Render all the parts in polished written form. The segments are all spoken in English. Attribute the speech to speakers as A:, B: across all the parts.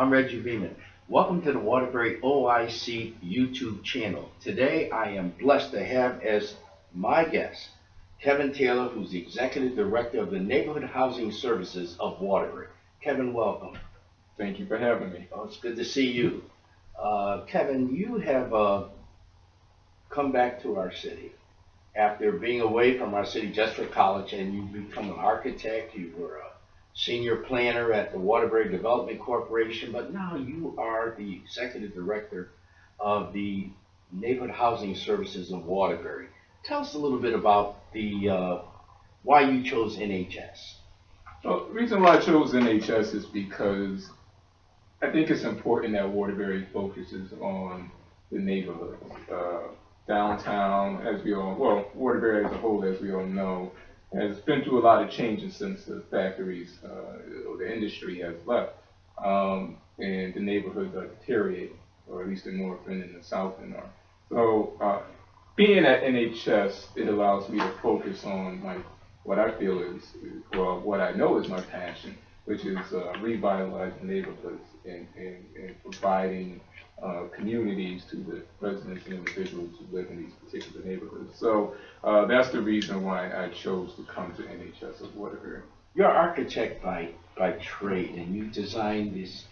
A: I'm Reggie Beeman. Welcome to the Waterbury OIC YouTube channel. Today I am blessed to have as my guest Kevin Taylor, who's the Executive Director of the Neighborhood Housing Services of Waterbury. Kevin, welcome.
B: Thank you for having me.
A: Oh, it's good to see you. Kevin, you have come back to our city after being away from our city just for college, and you've become an architect. You were a senior planner at the Waterbury Development Corporation, but now you are the executive director of the Neighborhood Housing Services of Waterbury. Tell us a little bit about the why you chose NHS.
B: Well, the reason why I chose NHS is because I think it's important that Waterbury focuses on the neighborhoods. Downtown, as we all, well, Waterbury as a whole, as we all know, has been through a lot of changes since the factories, or the industry has left, and the neighborhoods are deteriorating, or at least the north end and the south end are. So, being at NHS, it allows me to focus on what I feel is, well, what I know is my passion, which is revitalizing neighborhoods and providing communities to the residents and individuals who live in these particular neighborhoods. So that's the reason why I chose to come to NHS of Waterbury.
A: You're an architect by trade, and you designed this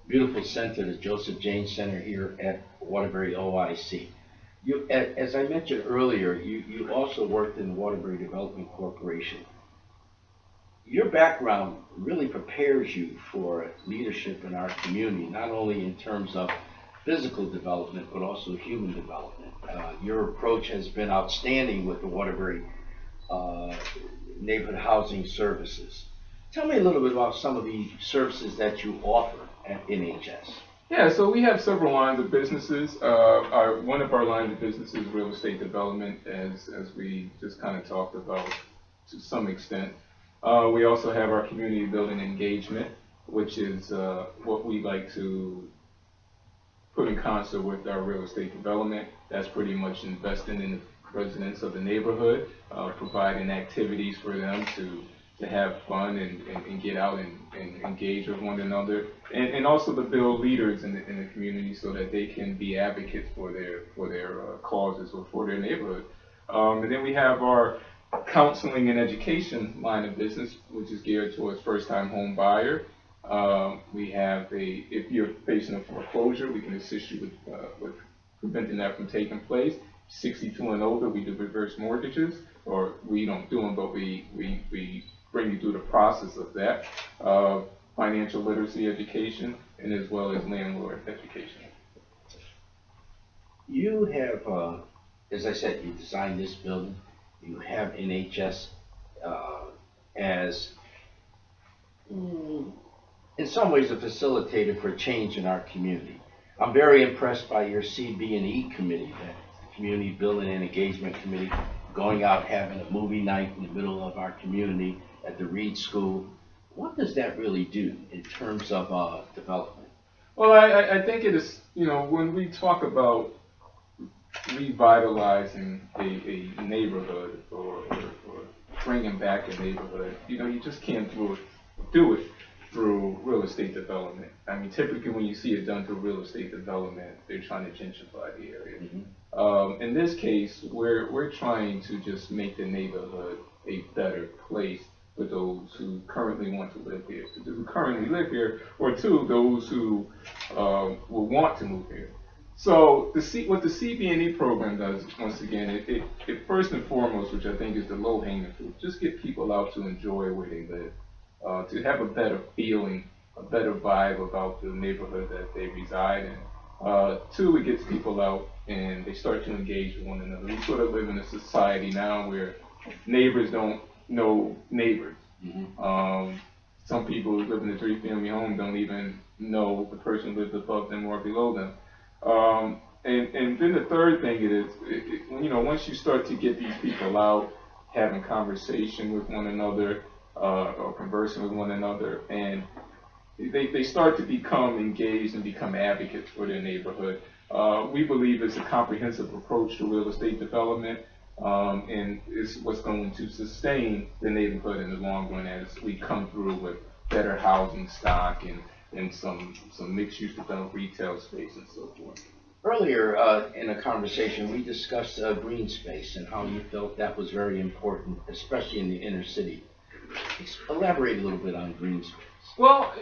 A: beautiful center, the Joseph Janes Center here at Waterbury OIC. You, as I mentioned earlier, you also worked in the Waterbury Development Corporation. Your background really prepares you for leadership in our community, not only in terms of physical development, but also human development. Your approach has been outstanding with the Waterbury Neighborhood Housing Services. Tell me a little bit about some of the services that you offer at NHS.
B: Yeah, so we have several lines of businesses. One of our lines of business is real estate development, as we just kind of talked about to some extent. We also have our community building engagement, which is what we like to put in concert with our real estate development. That's pretty much investing in the residents of the neighborhood, providing activities for them to have fun and get out and engage with one another, and also to build leaders in the community so that they can be advocates for their causes or for their neighborhood. And then we have our counseling and education line of business, which is geared towards first-time home buyer. We have if you're facing a foreclosure, we can assist you with preventing that from taking place. 62 and older, we do reverse mortgages, or we don't do them, but we bring you through the process of that. Financial literacy education, and as well as landlord education.
A: You have, as I said, you designed this building. You have NHS as, in some ways, a facilitator for change in our community. I'm very impressed by your CB&E committee, that Community Building and Engagement Committee, going out having a movie night in the middle of our community at the Reed School. What does that really do in terms of development?
B: Well, I think it is, when we talk about revitalizing a neighborhood or bringing back a neighborhood, you just can't do it through real estate development. I mean, typically when you see it done through real estate development, they're trying to gentrify the area. Mm-hmm. In this case, we're trying to just make the neighborhood a better place for those who currently want to live here, who currently live here, or two, those who will want to move here. So what the CB&E program does, once again, it first and foremost, which I think is the low-hanging fruit, just get people out to enjoy where they live, to have a better feeling, a better vibe about the neighborhood that they reside in. Two, it gets people out and they start to engage with one another. We sort of live in a society now where neighbors don't know neighbors. Mm-hmm. Some people who live in a three-family home don't even know the person who lives above them or below them. And then the third thing is, once you start to get these people out, having conversation with one another, or conversing with one another, and they start to become engaged and become advocates for their neighborhood. We believe it's a comprehensive approach to real estate development, and it's what's going to sustain the neighborhood in the long run as we come through with better housing stock and and some mixed-use developed retail space and so forth.
A: Earlier in a conversation, we discussed green space and how you felt that was very important, especially in the inner city. Elaborate a little bit on green space.
B: Well,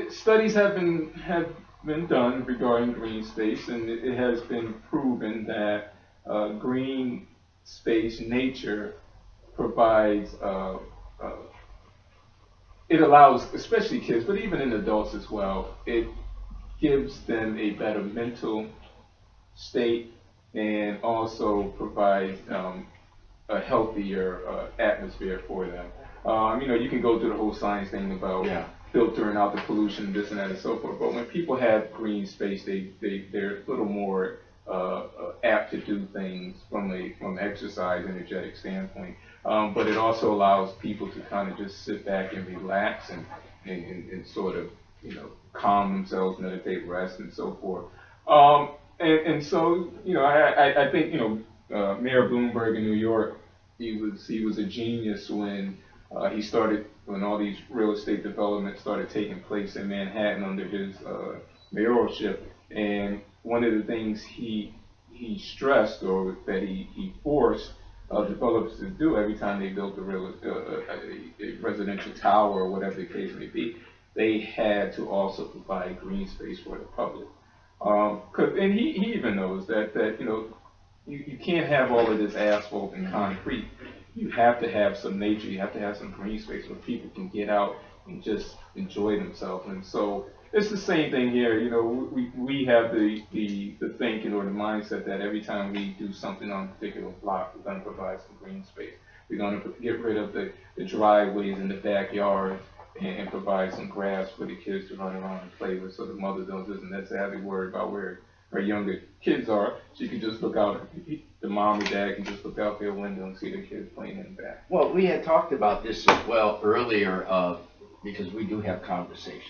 B: studies have been done regarding green space, and it has been proven that green space nature provides it allows, especially kids, but even in adults as well, it gives them a better mental state and also provides a healthier atmosphere for them. You can go through the whole science thing about filtering out the pollution, this and that and so forth, but when people have green space, they're a little more apt to do things from an exercise energetic standpoint. But it also allows people to kind of just sit back and relax and sort of, calm themselves, meditate, rest, and so forth. And so, I think, Mayor Bloomberg in New York, he was a genius when when all these real estate developments started taking place in Manhattan under his mayoralship. And one of the things he stressed, or that he forced developers to do every time they built a residential tower or whatever the case may be, they had to also provide green space for the public. And he even knows that you can't have all of this asphalt and concrete. You have to have some nature. You have to have some green space where people can get out and just enjoy themselves. And so it's the same thing here. We have the thinking or the mindset that every time we do something on a particular block, we're going to provide some green space. We're going to get rid of the driveways in the backyard and provide some grass for the kids to run around and play with, so the mother doesn't necessarily worry about where her younger kids are. She can just look out, the mom or dad can just look out their window and see their kids playing in the back.
A: Well, we had talked about this as well earlier, because we do have conversations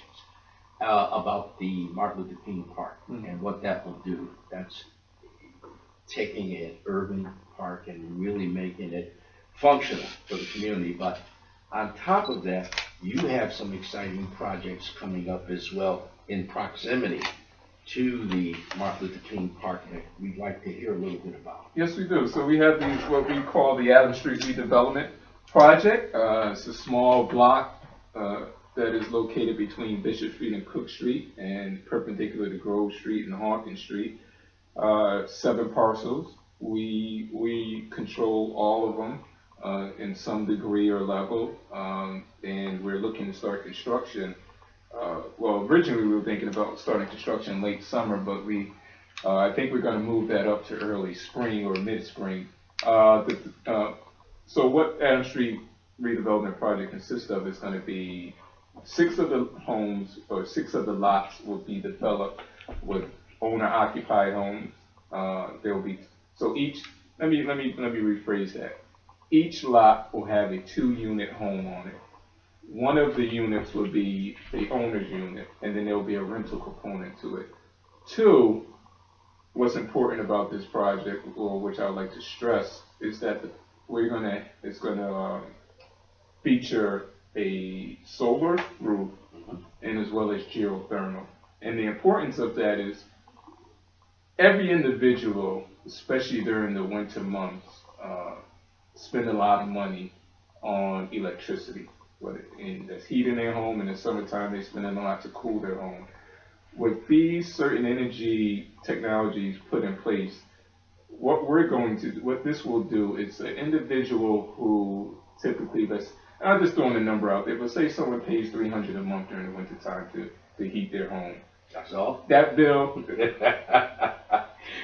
A: about the Martin Luther King Park and what that will do. That's taking an urban park and really making it functional for the community. But on top of that, you have some exciting projects coming up as well in proximity to the Martin Luther King Park that we'd like to hear a little bit about.
B: Yes, we do. So we have what we call the Adams Street Redevelopment Project. It's a small block that is located between Bishop Street and Cook Street and perpendicular to Grove Street and Hawkins Street. 7 parcels. We control all of them in some degree or level, and we're looking to start construction. Originally we were thinking about starting construction late summer, but I think we're going to move that up to early spring or mid-spring. So what Adams Street Redevelopment Project consists of is going to be 6 of the homes, or 6 of the lots will be developed with owner-occupied homes. There will be, so each, let me rephrase that. Each lot will have a 2-unit home on it. One of the units will be the owner's unit, and then there will be a rental component to it. 2, what's important about this project, or which I would like to stress, is that it's going to feature a solar roof and as well as geothermal. And the importance of that is every individual, especially during the winter months, spend a lot of money on electricity. That's heating their home. In the summertime, they spend a lot to cool their home. With these certain energy technologies put in place, what this will do is an individual who typically, I'm just throwing a number out there, but say someone pays $300 a month during the winter time to heat their home.
A: That's all?
B: That bill,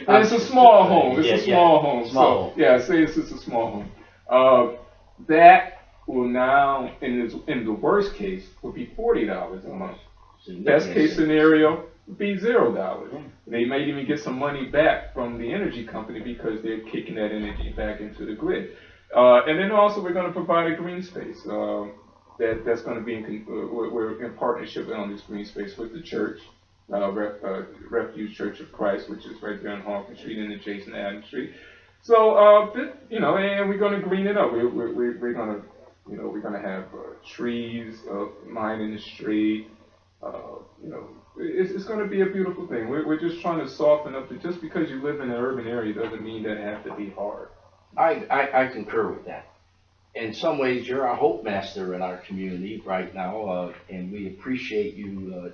B: and it's a small home. It's a small home.
A: Small.
B: So, yeah, say it's just a small home. That will now, in the worst case, will be $40 a month. Best case scenario would be $0. They might even get some money back from the energy company because they're kicking that energy back into the grid. And then also we're going to provide a green space that's going to be we're in partnership on this green space with the church, Refuge Church of Christ, which is right there on Hawkins Street and adjacent to Adams Street. So and we're going to green it up. We're going to we're going to have trees lined in the street. You know, it's going to be a beautiful thing. We're just trying to soften up. Just because you live in an urban area doesn't mean that it has to be hard.
A: I concur with that. In some ways, you're our hope master in our community right now, and we appreciate you,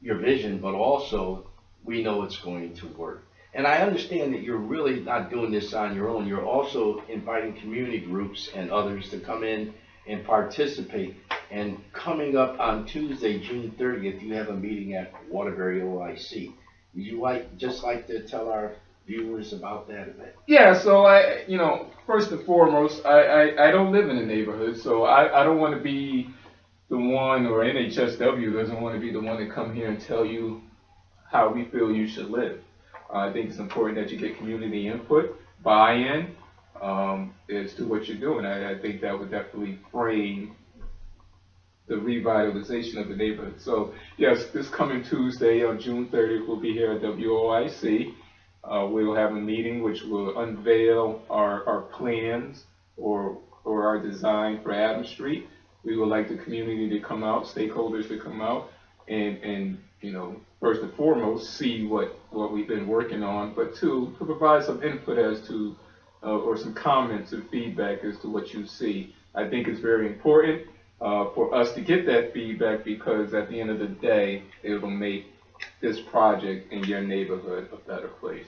A: your vision, but also we know it's going to work. And I understand that you're really not doing this on your own. You're also inviting community groups and others to come in and participate. And coming up on Tuesday, June 30th, you have a meeting at Waterbury OIC. Would you like to tell our viewers about that event?
B: Yeah, so you know, first and foremost, I don't live in the neighborhood, so I don't want to be the one, or NHSW doesn't want to be the one to come here and tell you how we feel you should live. I think it's important that you get community input, buy-in as to what you're doing. I think that would definitely frame the revitalization of the neighborhood. So yes, this coming Tuesday on June 30th, we'll be here at WOIC. We'll have a meeting which will unveil our plans or our design for Adams Street. We would like the community to come out, stakeholders to come out, and you know, first and foremost, see what we've been working on, but two, to provide some input as to, or some comments and feedback as to what you see. I think it's very important for us to get that feedback, because at the end of the day, it will make this project in your neighborhood a better place.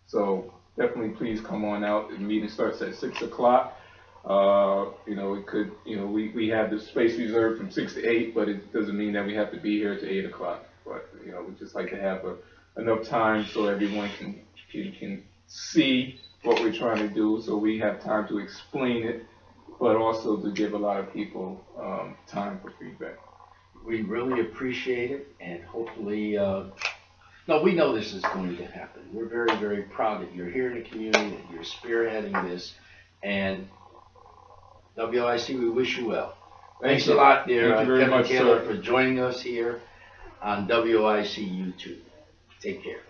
B: So definitely please come on out. The meeting starts at 6 o'clock. You know, it could, you know, we have the space reserved from 6 to 8, but it doesn't mean that we have to be here to 8 o'clock. But, you know, we just like to have enough time so everyone can see what we're trying to do, so we have time to explain it, but also to give a lot of people time for feedback.
A: We really appreciate it, and hopefully, no, we know this is going to happen. We're very, very proud that you're here in the community, that you're spearheading this, and WIC, we wish you well. Thanks a lot, dear Kevin Taylor, for joining us here on WIC YouTube. Take care.